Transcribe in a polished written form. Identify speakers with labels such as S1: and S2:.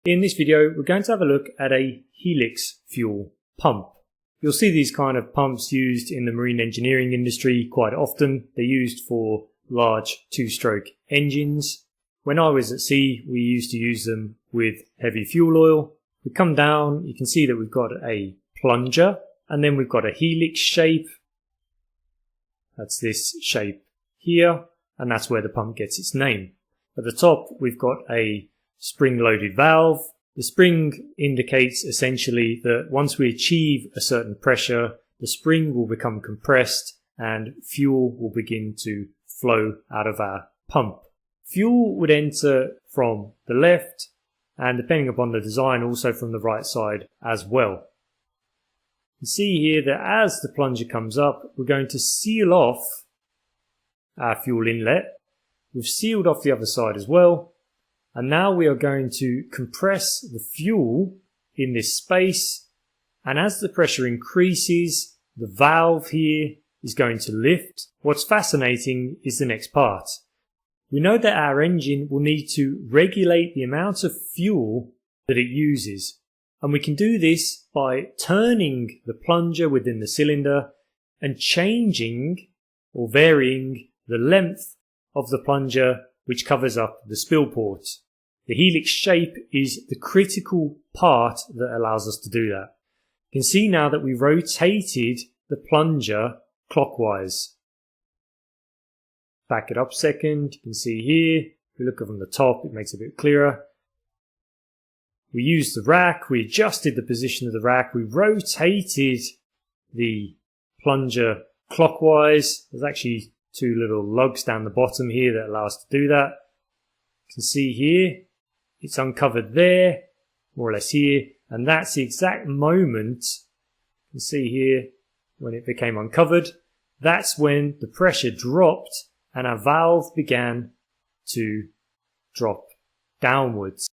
S1: In this video, we're going to have a look at a Helix Fuel Pump. You'll see these kind of pumps used in the marine engineering industry quite often. They're used for large two-stroke engines. When I was at sea, we used to use them with heavy fuel oil. We come down, you can see that we've got a plunger, and then we've got a helix shape. That's this shape here, and that's where the pump gets its name. At the top, we've got a spring-loaded valve. The spring indicates essentially that once we achieve a certain pressure, the spring will become compressed and fuel will begin to flow out of our pump. Fuel would enter from the left and, depending upon the design, also from the right side as well. You see here that as the plunger comes up, we're going to seal off our fuel inlet. We've sealed off the other side as well. And now we are going to compress the fuel in this space. And as the pressure increases, the valve here is going to lift. What's fascinating is the next part. We know that our engine will need to regulate the amount of fuel that it uses. And we can do this by turning the plunger within the cylinder and changing or varying the length of the plunger which covers up the spill port. The helix shape is the critical part that allows us to do that. You can see now that we rotated the plunger clockwise. Back it up a second, you can see here, if we look from the top, it makes it a bit clearer. We used the rack, we adjusted the position of the rack, we rotated the plunger clockwise. There's actually two little lugs down the bottom here that allow us to do that. You can see here, it's uncovered there, more or less here, and that's the exact moment, you can see here, when it became uncovered. That's when the pressure dropped and our valve began to drop downwards.